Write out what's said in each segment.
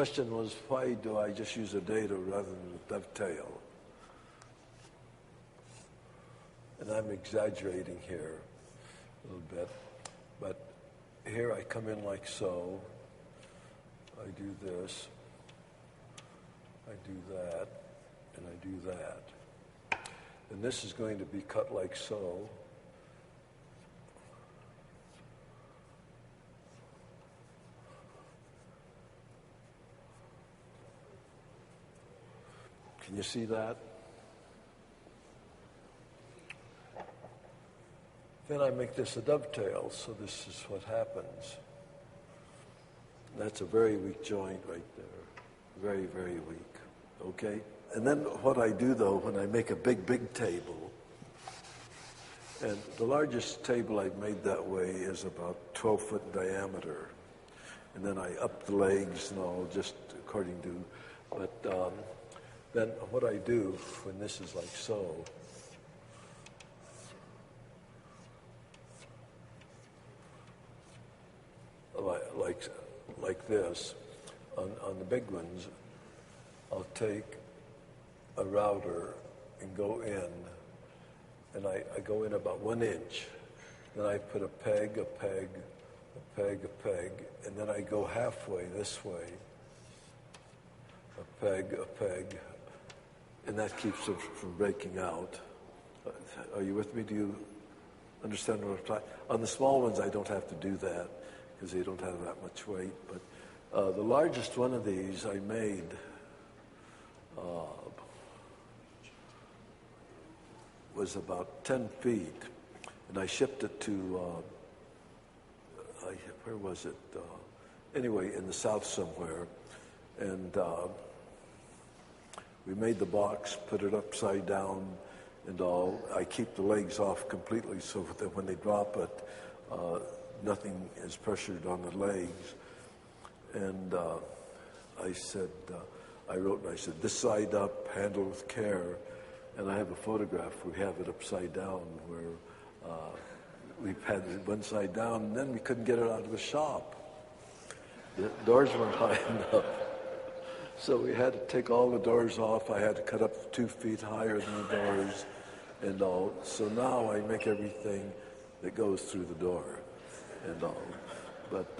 question was, why do I just use a dado rather than a dovetail? And I'm exaggerating here a little bit, but here I come in like so. I do this, I do that, and I do that. And this is going to be cut like so. Can you see that? Then I make this a dovetail, so this is what happens. That's a very weak joint right there. Very, very weak. Okay? And then what I do, though, when I make a big, big table, and the largest table I've made that way is about 12 foot in diameter. And then I up the legs and all, just according to, but then what I do when this is like so, like this, on the big ones, I'll take a router and go in, and I go in about 1 inch. Then I put a peg, a peg, a peg, a peg, and then I go halfway this way, a peg, and that keeps it from breaking out. Are you with me? Do you understand what I'm talking? On the small ones, I don't have to do that because they don't have that much weight. But the largest one of these I made was about 10 feet, and I shipped it to, where was it? Anyway, in the south somewhere. And we made the box, put it upside down and all. I keep the legs off completely so that when they drop it, nothing is pressured on the legs. And I said, I wrote and I said, this side up, handle with care. And I have a photograph. We have it upside down where we've had it one side down, and then we couldn't get it out of the shop. The doors weren't high enough. So we had to take all the doors off. I had to cut up 2 feet higher than the doors and all. So now I make everything that goes through the door and all. But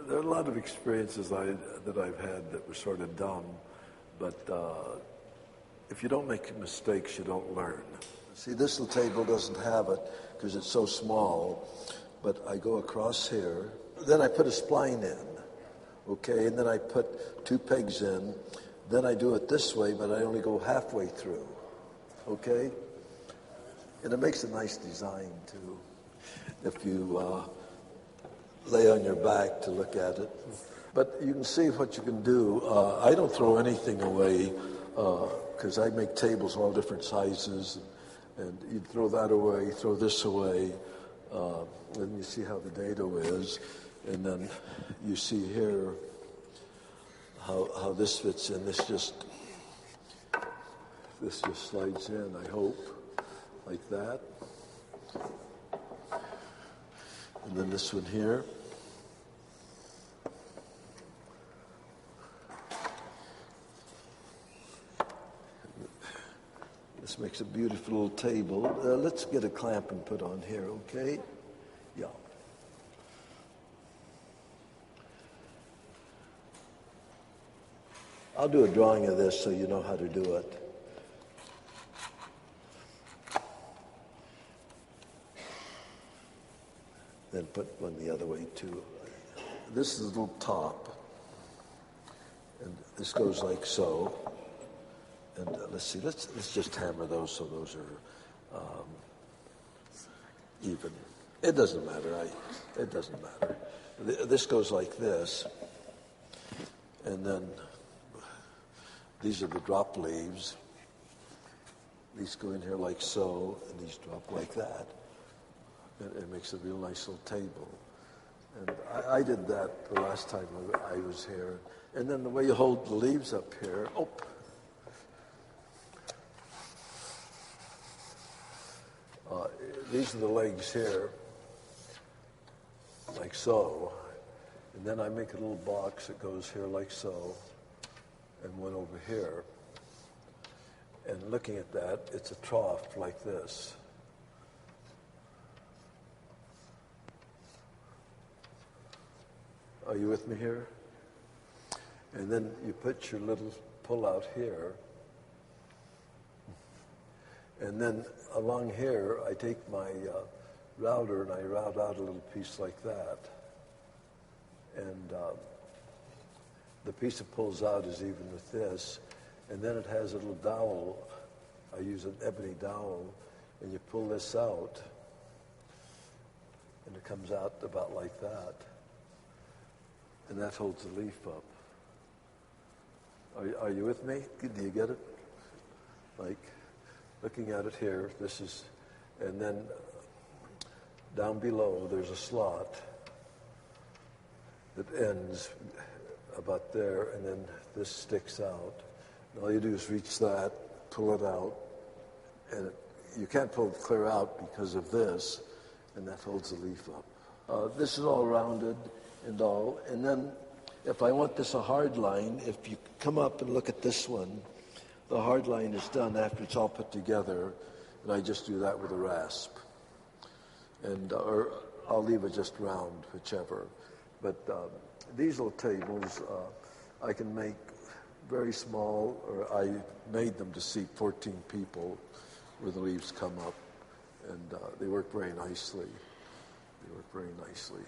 there are a lot of experiences that I've had that were sort of dumb. But if you don't make mistakes, you don't learn. See, this little table doesn't have it because it's so small. But I go across here. Then I put a spline in. Okay, and then I put 2 pegs in. Then I do it this way, but I only go halfway through. Okay? And it makes a nice design, too, if you lay on your back to look at it. But you can see what you can do. I don't throw anything away because I make tables all different sizes. And you throw that away, throw this away. And you see how the dado is. And then you see here how this fits in. This just slides in, I hope, like that. And then this one here. This makes a beautiful little table. Let's get a clamp and put on here, okay? Yeah. I'll do a drawing of this so you know how to do it. Then put one the other way too. This is a little top. And this goes like so. And let's see, let's just hammer those so those are even. It doesn't matter. It doesn't matter. This goes like this. And then these are the drop leaves. These go in here like so, and these drop like that. And it makes a real nice little table. And I did that the last time I was here. And then the way you hold the leaves up here, these are the legs here, like so. And then I make a little box that goes here like so, and one over here. And looking at that, it's a trough like this. Are you with me here? And then you put your little pull out here. And then along here, I take my router and I route out a little piece like that. And the piece that pulls out is even with this. And then it has a little dowel. I use an ebony dowel. And you pull this out. And it comes out about like that. And that holds the leaf up. Are you with me? Do you get it? Like, looking at it here, this is, and then down below there's a slot that ends about there, and then this sticks out. And all you do is reach that, pull it out, and you can't pull it clear out because of this, and that holds the leaf up. This is all rounded and all, and then if I want this a hard line, if you come up and look at this one, the hard line is done after it's all put together, and I just do that with a rasp. And or I'll leave it just round, whichever. But these little tables, I can make very small, or I made them to seat 14 people where the leaves come up, and they work very nicely. They work very nicely.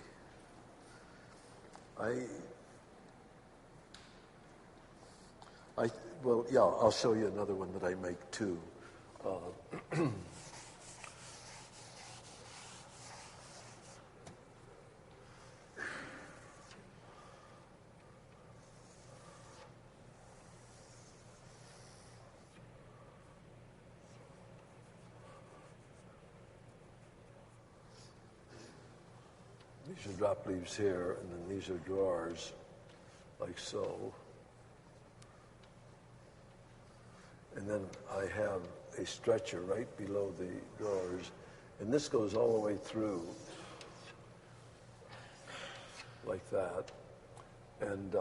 Well, yeah, I'll show you another one that I make too. These are drop leaves here, and then these are drawers, like so. And then I have a stretcher right below the drawers, and this goes all the way through, like that. And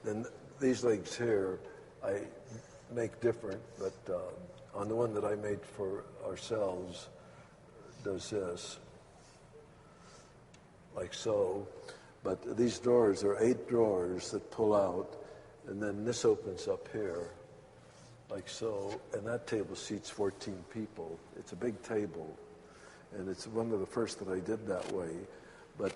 then these legs here, I make different, but on the one that I made for ourselves, does this, like so. But these drawers are 8 drawers that pull out, and then this opens up here, like so, and that table seats 14 people. It's a big table, and it's one of the first that I did that way. But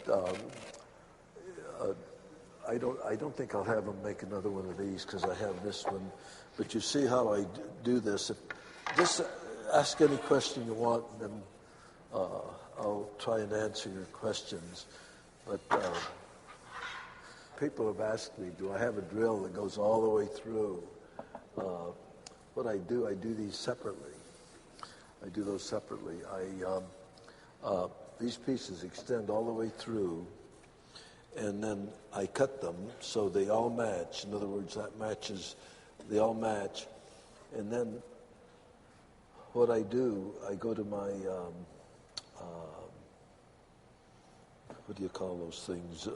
I don't think I'll have them make another one of these because I have this one. But you see how I do this. Just ask any question you want, and then I'll try and answer your questions. But people have asked me, do I have a drill that goes all the way through? What I do these separately. I do those separately. These pieces extend all the way through, and then I cut them so they all match. In other words, that matches, they all match. And then what I do, I go to my, what do you call those things?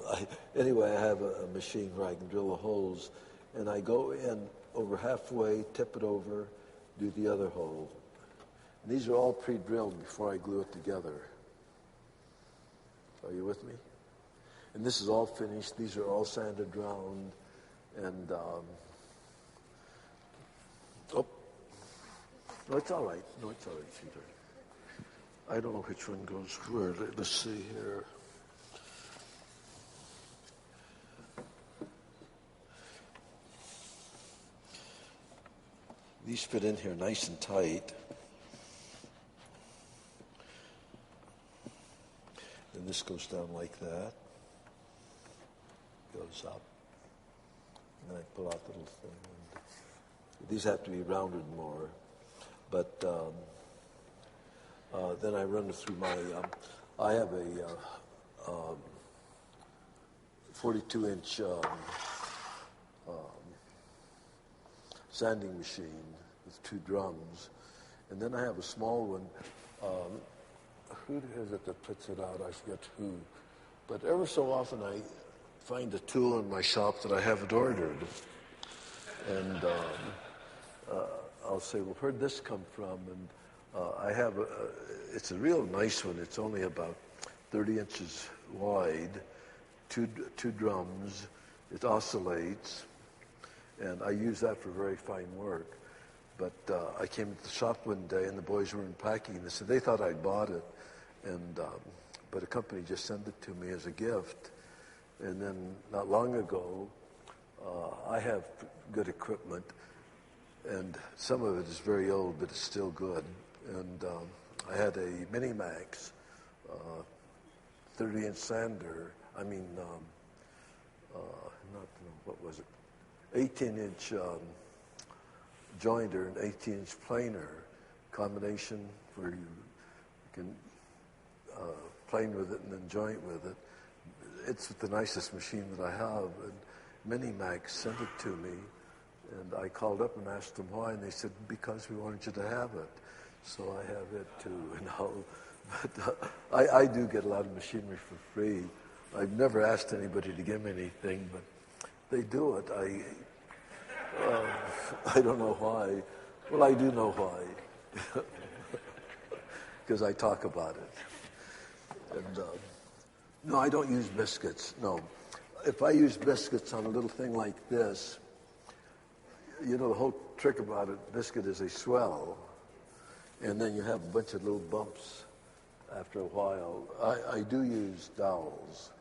Anyway, I have a machine where I can drill the holes, and I go in over halfway, tip it over, do the other hole. And these are all pre-drilled before I glue it together. Are you with me? And this is all finished. These are all sanded round. And, oh, no, it's all right. No, it's all right, sweetheart. I don't know which one goes where. Let's see here. These fit in here nice and tight. And this goes down like that. Goes up. And then I pull out the little thing. And these have to be rounded more. But then I run it through my, I have a 42-inch sanding machine with 2 drums. And then I have a small one. Who is it that puts it out? I forget who. But ever so often I find a tool in my shop that I haven't ordered. And I'll say, well, where'd this come from? And I have it's a real nice one. It's only about 30 inches wide, two drums. It oscillates, and I use that for very fine work. But I came to the shop one day, and the boys were unpacking. They said they thought I'd bought it, and but a company just sent it to me as a gift. And then not long ago, I have good equipment, and some of it is very old, but it's still good. And I had a Minimax 30-inch sander. What was it? 18-inch jointer and 18-inch planer combination where you can plane with it and then joint with it. It's the nicest machine that I have. And Minimax sent it to me, and I called up and asked them why, and they said, because we wanted you to have it. So I have it too. But I do get a lot of machinery for free. I've never asked anybody to give me anything, but they do it. I don't know why. Well, I do know why. Because I talk about it. And no, I don't use biscuits. No. If I use biscuits on a little thing like this, you know, the whole trick about it, biscuit is they swell, and then you have a bunch of little bumps after a while. I do use dowels,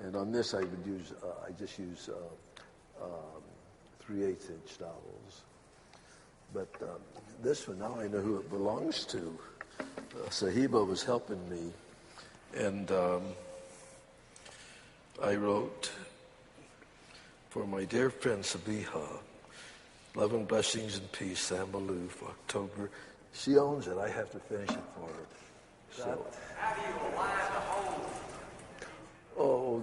and on this I would use, I just use 3/8-inch dowels. But this one, now I know who it belongs to. Sahiba was helping me, and I wrote, for my dear friend Sabiha, love and blessings and peace, Sam Maloof, October. She owns it. I have to finish it for her. So, how do you align the hole? Oh,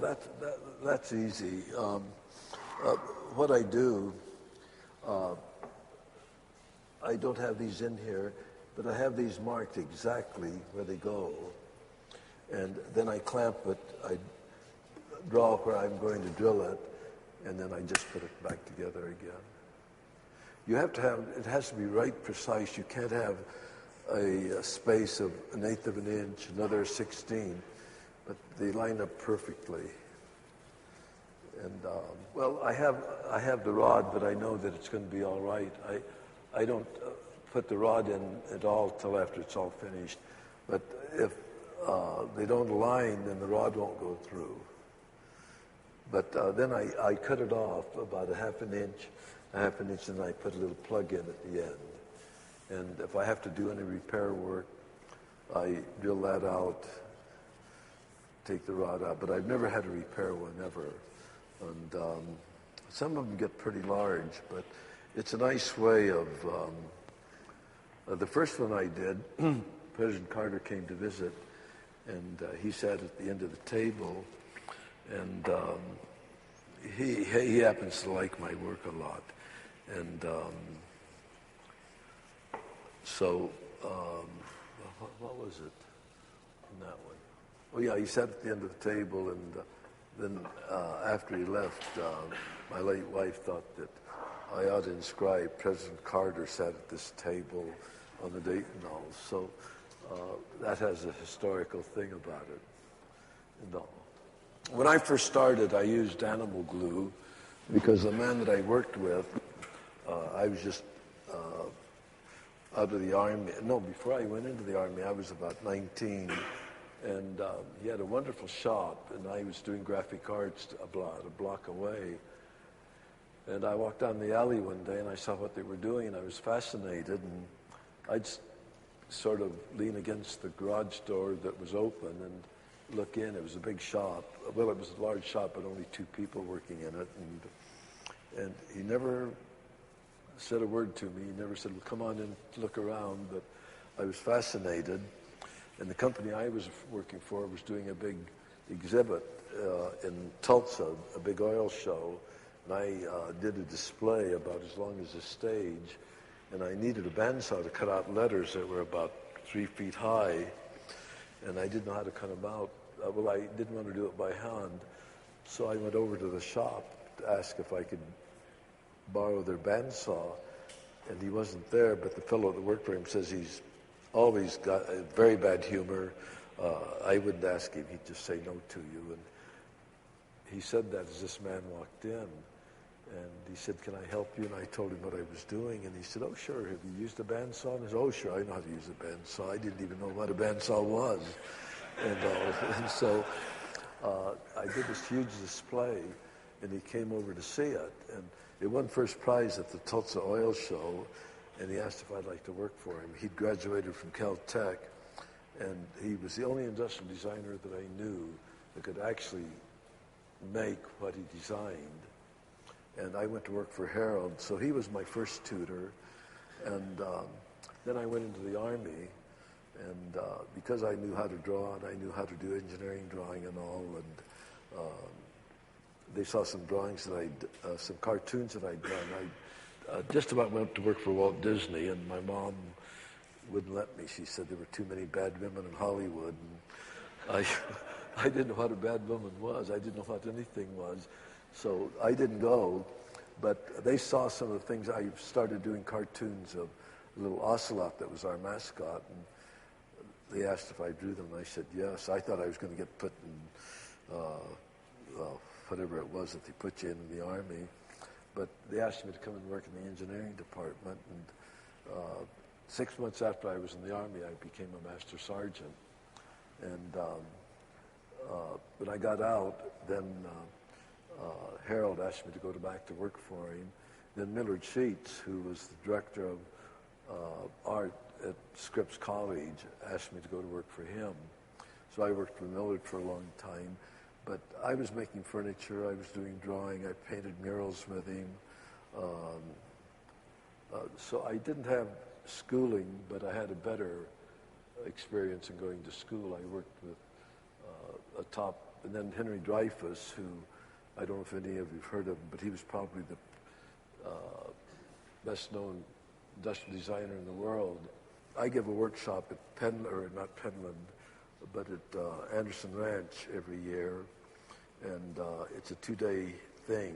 that's easy. What I do, I don't have these in here, but I have these marked exactly where they go. And then I clamp it, I draw where I'm going to drill it, and then I just put it back together again. You have to have, it has to be right precise. You can't have a space of 1/8 of an inch, another 16, but they line up perfectly. And well, I have the rod, but I know that it's going to be all right. I don't put the rod in at all till after it's all finished. But if they don't align, then the rod won't go through. But then I cut it off about a half an inch, and I put a little plug in at the end. And if I have to do any repair work, I drill that out, take the rod out. But I've never had to repair one ever. And some of them get pretty large, but it's a nice way of, the first one I did, President Carter came to visit, and he sat at the end of the table, and he happens to like my work a lot. And so, what was it in that one? Oh yeah, he sat at the end of the table, and then after he left, my late wife thought that I ought to inscribe President Carter sat at this table on the date and all. So that has a historical thing about it and all. When I first started, I used animal glue because the man that I worked with, I was just out of the Army. No, before I went into the Army, I was about 19. And he had a wonderful shop, and I was doing graphic arts a block away. And I walked down the alley one day, and I saw what they were doing, and I was fascinated. And I'd sort of lean against the garage door that was open and look in. It was a big shop. Well, it was a large shop, but only 2 people working in it. And he never said a word to me. He never said, well, come on in, look around. But I was fascinated. And the company I was working for was doing a big exhibit in Tulsa, a big oil show. And I did a display about as long as a stage. And I needed a bandsaw to cut out letters that were about 3 feet high. And I didn't know how to cut them out. Well, I didn't want to do it by hand. So I went over to the shop to ask if I could borrow their bandsaw, and he wasn't there, but the fellow that worked for him says he's always got a very bad humor. I wouldn't ask him, he'd just say no to you. And he said that as this man walked in, and he said, can I help you? And I told him what I was doing, and he said, oh, sure, have you used a bandsaw? And I said, oh, sure, I know how to use a bandsaw. I didn't even know what a bandsaw was. And so I did this huge display, and he came over to see it. And it won first prize at the Tulsa Oil Show, and he asked if I'd like to work for him. He'd graduated from Caltech, and he was the only industrial designer that I knew that could actually make what he designed. And I went to work for Harold, so he was my first tutor. And then I went into the Army, and because I knew how to draw and I knew how to do engineering drawing and all, and they saw some drawings that some cartoons that I'd done. I just about went to work for Walt Disney, and my mom wouldn't let me. She said there were too many bad women in Hollywood. And I didn't know what a bad woman was. I didn't know what anything was. So I didn't go, but they saw some of the things. I started doing cartoons of a little ocelot that was our mascot, and they asked if I drew them, and I said yes. I thought I was going to get put in, whatever it was that they put you in the Army, but they asked me to come and work in the engineering department, and 6 months after I was in the Army, I became a master sergeant, and when I got out, then Harold asked me to go back to work for him. Then Millard Sheets, who was the director of art at Scripps College, asked me to go to work for him. So I worked for Millard for a long time. But I was making furniture, I was doing drawing, I painted murals with him. So I didn't have schooling, but I had a better experience in going to school. I worked with and then Henry Dreyfuss, who I don't know if any of you have heard of him, but he was probably the best known industrial designer in the world. I give a workshop at not Penland, but at Anderson Ranch every year, and it's a 2-day thing,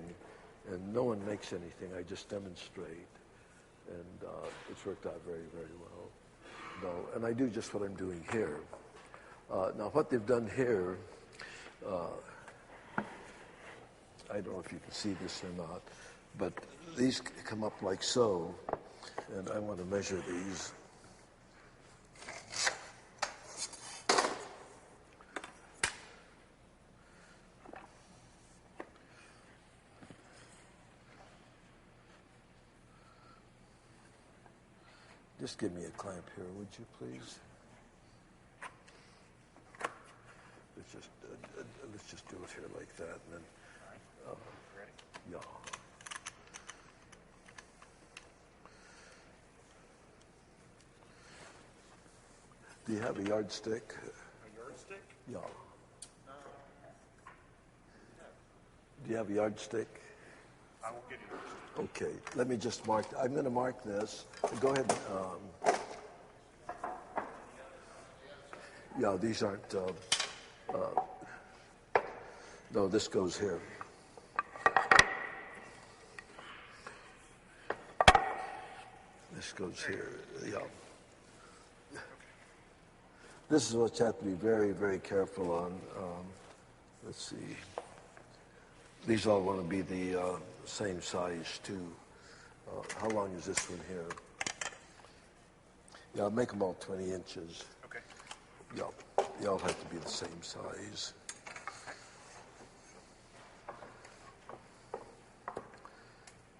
and no one makes anything. I just demonstrate, and it's worked out very, very well. No, and I do just what I'm doing here. Now, what they've done here, I don't know if you can see this or not, but these come up like so, and I want to measure these. Just give me a clamp here, would you please? Let's just do it here like that, and then. Yeah. Do you have a yardstick? A yardstick? Yeah. Do you have a yardstick? I will get you. Okay, let me just mark. I'm going to mark this. Go ahead. Yeah, these aren't. No, this goes here. This goes here. Yeah. This is what you have to be very, very careful on. Let's see. These all want to be the same size, too. How long is this one here? Yeah, make them all 20 inches. Okay. Yeah, they all have to be the same size.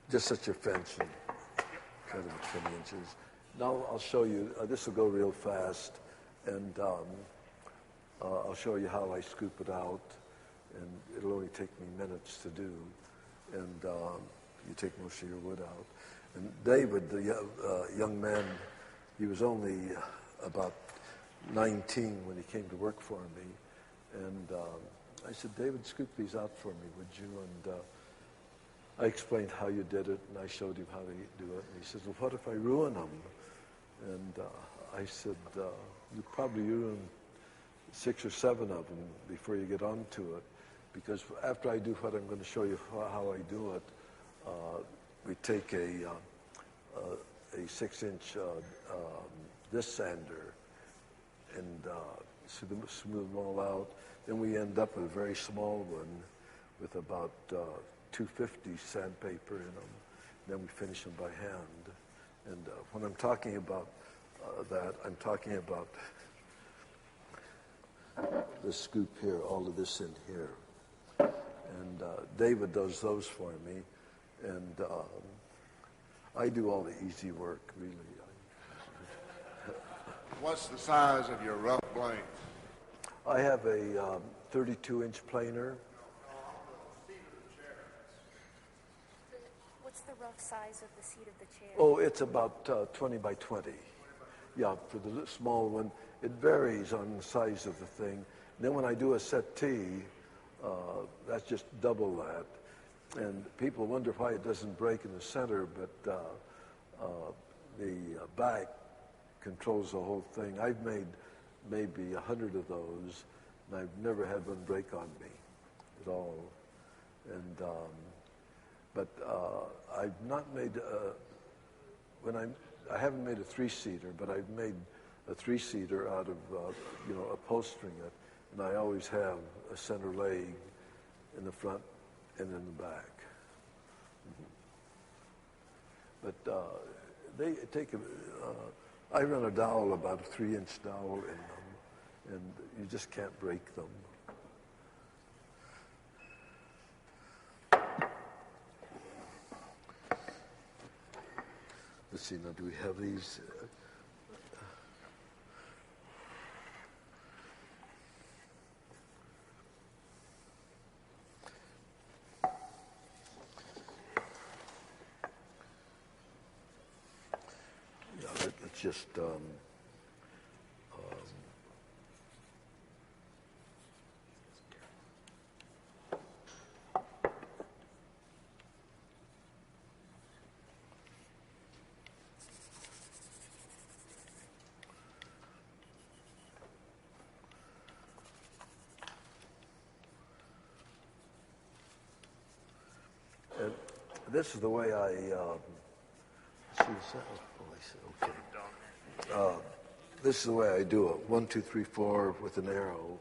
Just set your fence and cut them at 20 inches. Now I'll show you, this will go real fast, and I'll show you how I scoop it out, and it'll only take me minutes to do, and you take most of your wood out. And David, the young man, he was only about 19 when he came to work for me, and I said, David, scoop these out for me, would you? And I explained how you did it, and I showed him how to do it. And he says, well, what if I ruin them? And I said, you probably ruin 6 or 7 of them before you get onto it, because after I do what I'm going to show you how I do it, we take a 6-inch disc sander and smooth them all out. Then we end up with a very small one with about 250 sandpaper in them. Then we finish them by hand. And when I'm talking about that, I'm talking about the scoop here, all of this in here. And David does those for me. And I do all the easy work, really. What's the size of your rough blade? I have a 32-inch planer. What's the rough size of the seat of the chair? Oh, it's about 20 by 20. Yeah, for the small one, it varies on the size of the thing. Then when I do a settee, that's just double that. And people wonder why it doesn't break in the center, but the back controls the whole thing. I've made maybe 100 of those, and I've never had one break on me at all. And but I've not made I haven't made a 3-seater, but I've made a 3-seater out of upholstering it, and I always have a center leg in the front and in the back. But they take I run a dowel, about a 3-inch dowel in them, and you just can't break them. Let's see, now do we have these? Let's just and this is the way I see this. Okay. This is the way I do it. 1, 2, 3, 4 with an arrow,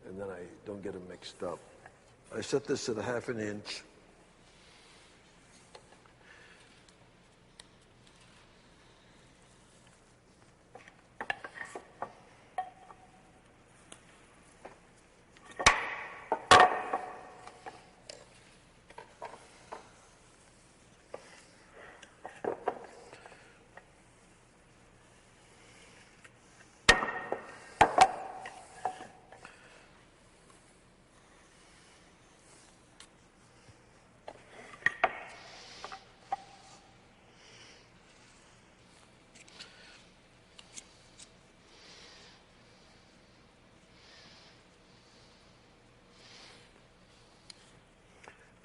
and then I don't get them mixed up. I set this at 1/2 inch.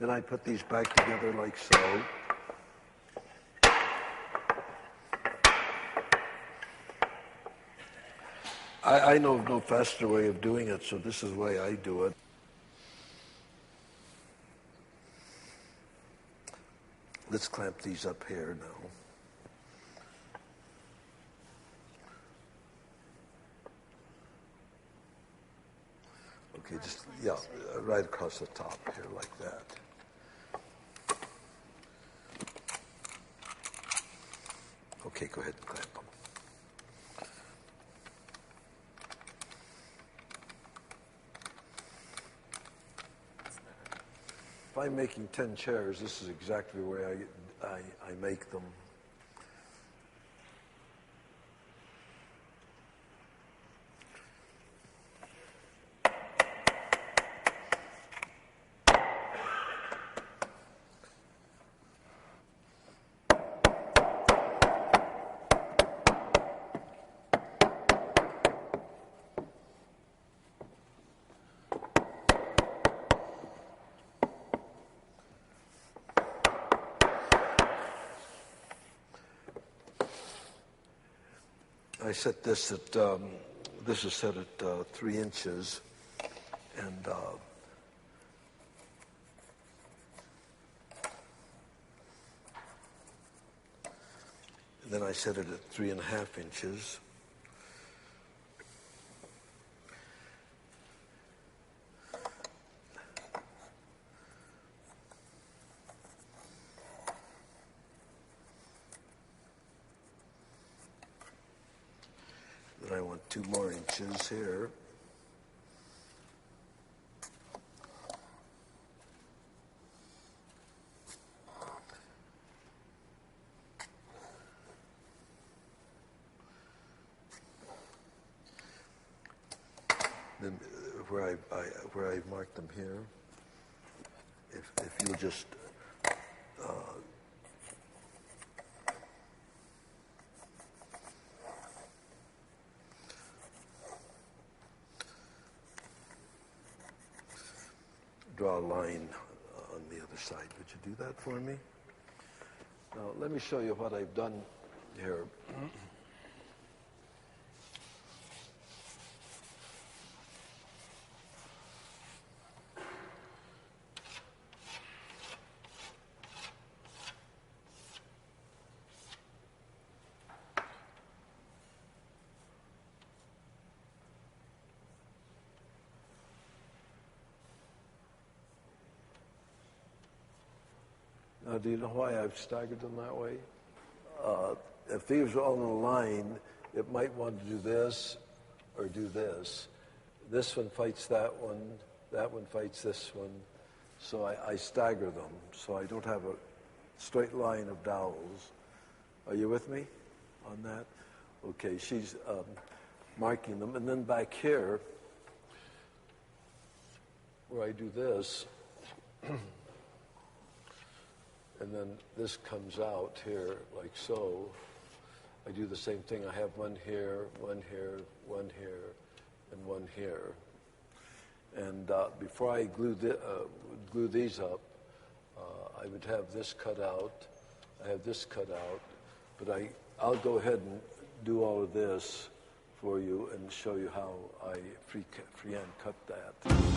Then I put these back together like so. I know of no faster way of doing it, so this is the way I do it. Let's clamp these up here now. Okay, just, yeah, right across the top here like that. Okay, go ahead and clamp them. If I'm making 10 chairs, this is exactly where I make them. I set this at, this is set at 3 inches, and Then I set it at 3.5 inches. Then I want 2 more inches here. Then where I marked them here, if you'll just draw a line on the other side. Would you do that for me? Now, let me show you what I've done here. Now, do you know why I've staggered them that way? If these are on a line, it might want to do this or do this. This one fights that one fights this one. So I stagger them, so I don't have a straight line of dowels. Are you with me on that? Okay, she's marking them. And then back here, where I do this, and then this comes out here like so. I do the same thing. I have one here, one here, one here, and one here. And before I glue these up, I would have this cut out. I have this cut out. But I'll go ahead and do all of this for you and show you how I freehand cut that.